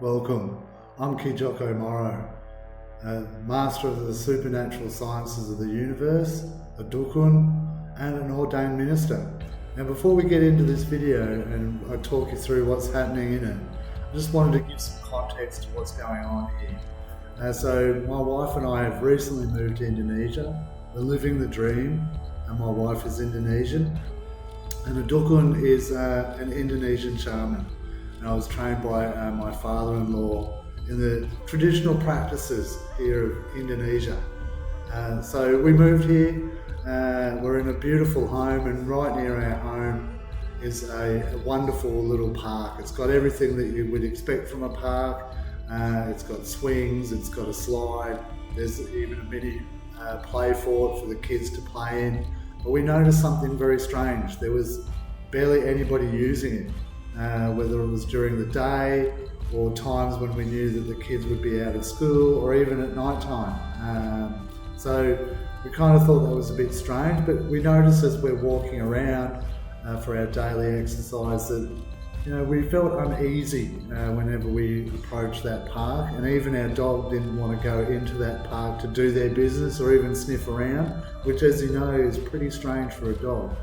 Welcome. I'm Kijoko Morrow, Master of the Supernatural Sciences of the Universe, a Dukun, and an ordained minister. And before we get into this video and I talk you through what's happening in it, I just wanted to give some context to what's going on here. So my wife and I have recently moved to Indonesia. We're living the dream, and my wife is Indonesian. And a Dukun is an Indonesian shaman. And I was trained by my father-in-law in the traditional practices here of Indonesia. So we moved here, we're in a beautiful home, and right near our home is a wonderful little park. It's got everything that you would expect from a park. It's got swings, it's got a slide, there's even a mini play fort for the kids to play in. But we noticed something very strange. There was barely anybody using it. Whether it was during the day or times when we knew that the kids would be out of school, or even at night time. So we kind of thought that was a bit strange, but we noticed as we're walking around for our daily exercise that we felt uneasy whenever we approached that park, and even our dog didn't want to go into that park to do their business or even sniff around, which, as you know, is pretty strange for a dog.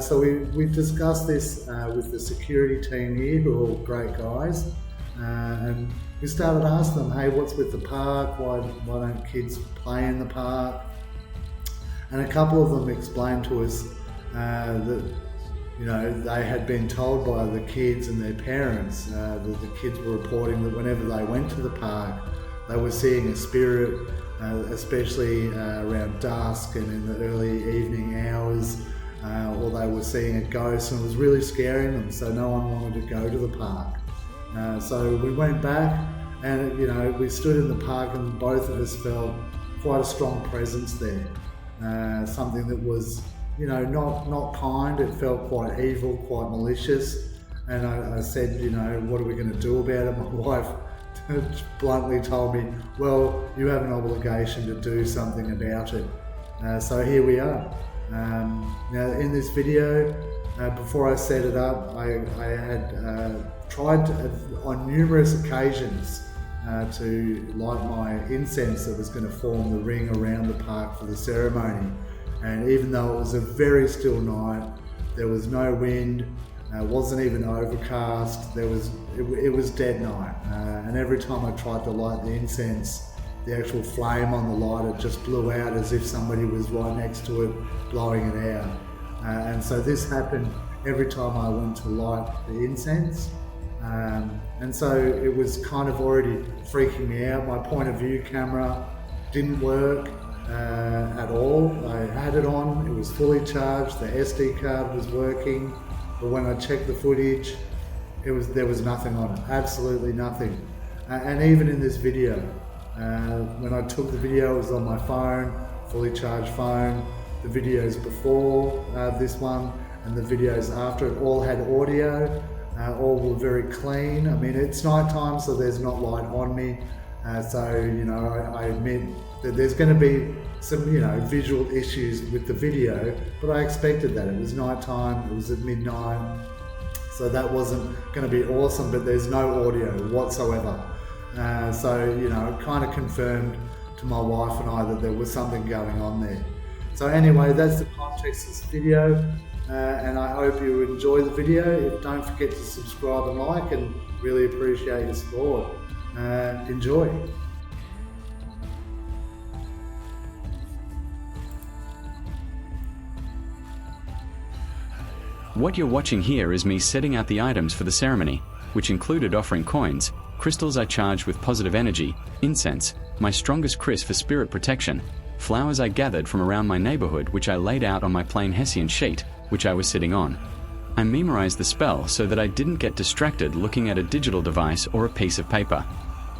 So we discussed this with the security team here, who are all great guys, and we started asking them, hey, what's with the park? Why don't kids play in the park? And a couple of them explained to us that they had been told by the kids and their parents that the kids were reporting that whenever they went to the park, they were seeing a spirit, especially around dusk and in the early evening hours. Or they were seeing a ghost, and it was really scaring them, so no one wanted to go to the park. So we went back, and we stood in the park, and both of us felt quite a strong presence there. Something that was, not kind. It felt quite evil, quite malicious. And I said, what are we going to do about it? My wife bluntly told me, well, you have an obligation to do something about it. So here we are. Now in this video, before I set it up, I had tried on numerous occasions to light my incense that was going to form the ring around the park for the ceremony. And even though it was a very still night, there was no wind, wasn't even overcast, it was dead night. And every time I tried to light the incense, the actual flame on the lighter just blew out as if somebody was right next to it blowing it out. And so this happened every time I went to light the incense. And so it was kind of already freaking me out. My point of view camera didn't work at all. I had it on, it was fully charged, the SD card was working, but when I checked the footage, there was nothing on it, absolutely nothing. And even in this video, when I took the video, it was on my phone, fully charged phone. The videos before this one and the videos after it all had audio, all were very clean. I mean, it's night time, so there's not light on me. So, I admit that there's going to be some, visual issues with the video, but I expected that. It was night time, it was at midnight, so that wasn't going to be awesome, but there's no audio whatsoever. So, it kind of confirmed to my wife and I that there was something going on there. So anyway, that's the context of this video, and I hope you enjoy the video. Don't forget to subscribe and like, and really appreciate your support. Enjoy. What you're watching here is me setting out the items for the ceremony, which included offering coins, crystals I charged with positive energy, incense, my strongest kris for spirit protection, flowers I gathered from around my neighborhood which I laid out on my plain Hessian sheet, which I was sitting on. I memorized the spell so that I didn't get distracted looking at a digital device or a piece of paper.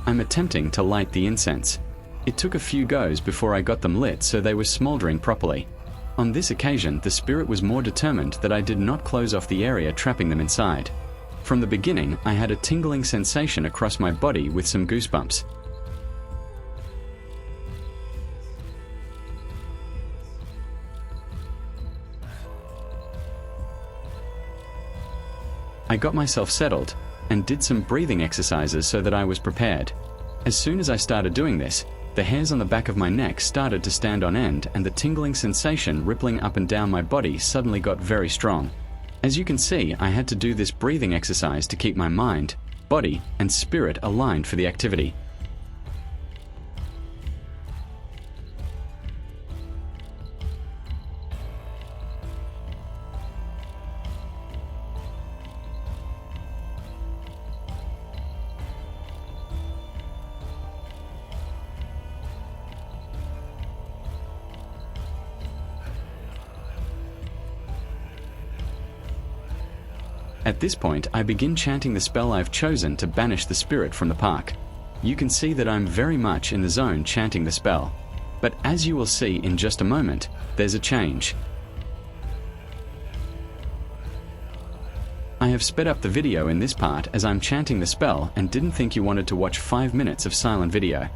I'm attempting to light the incense. It took a few goes before I got them lit so they were smoldering properly. On this occasion, the spirit was more determined that I did not close off the area trapping them inside. From the beginning, I had a tingling sensation across my body with some goosebumps. I got myself settled, and did some breathing exercises so that I was prepared. As soon as I started doing this, the hairs on the back of my neck started to stand on end, and the tingling sensation rippling up and down my body suddenly got very strong. As you can see, I had to do this breathing exercise to keep my mind, body, and spirit aligned for the activity. At this point, I begin chanting the spell I've chosen to banish the spirit from the park. You can see that I'm very much in the zone chanting the spell. But as you will see in just a moment, there's a change. I have sped up the video in this part as I'm chanting the spell and didn't think you wanted to watch 5 minutes of silent video.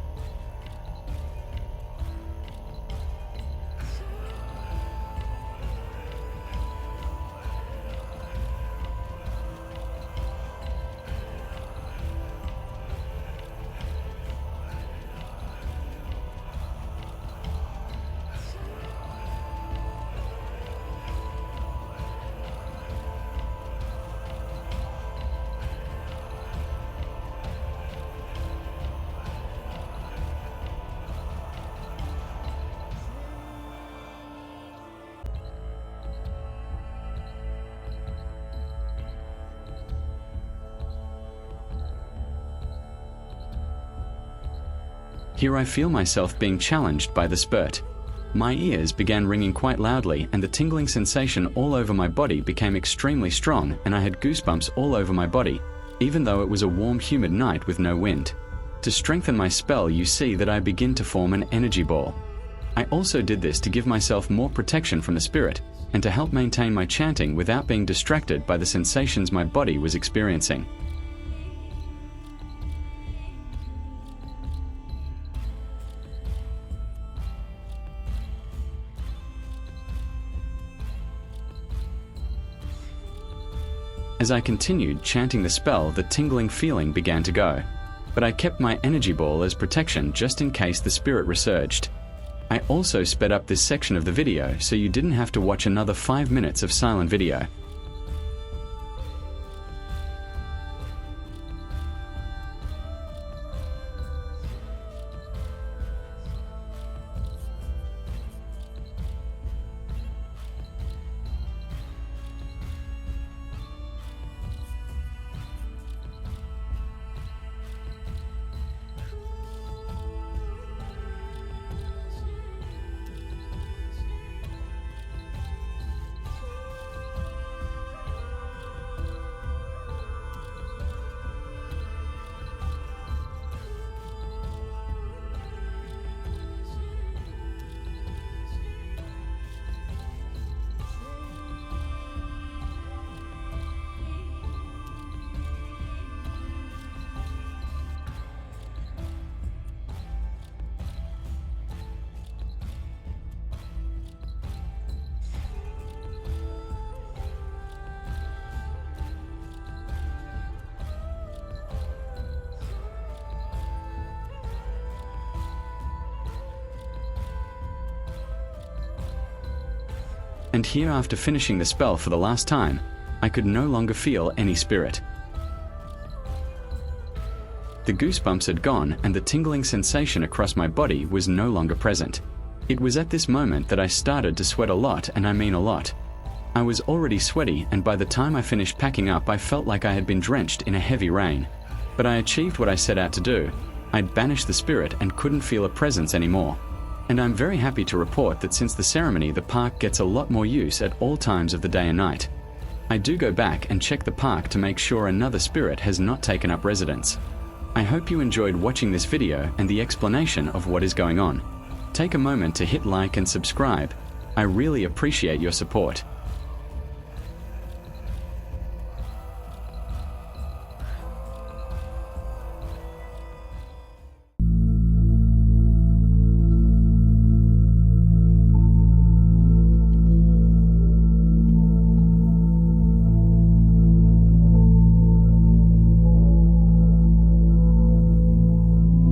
Here I feel myself being challenged by the spurt. My ears began ringing quite loudly, and the tingling sensation all over my body became extremely strong, and I had goosebumps all over my body, even though it was a warm, humid night with no wind. To strengthen my spell, you see that I begin to form an energy ball. I also did this to give myself more protection from the spirit, and to help maintain my chanting without being distracted by the sensations my body was experiencing. As I continued chanting the spell, the tingling feeling began to go, but I kept my energy ball as protection just in case the spirit resurged. I also sped up this section of the video so you didn't have to watch another 5 minutes of silent video. And here, after finishing the spell for the last time, I could no longer feel any spirit. The goosebumps had gone, and the tingling sensation across my body was no longer present. It was at this moment that I started to sweat a lot, and I mean a lot. I was already sweaty, and by the time I finished packing up, I felt like I had been drenched in a heavy rain. But I achieved what I set out to do. I'd banished the spirit and couldn't feel a presence anymore. And I'm very happy to report that since the ceremony, the park gets a lot more use at all times of the day and night. I do go back and check the park to make sure another spirit has not taken up residence. I hope you enjoyed watching this video and the explanation of what is going on. Take a moment to hit like and subscribe. I really appreciate your support.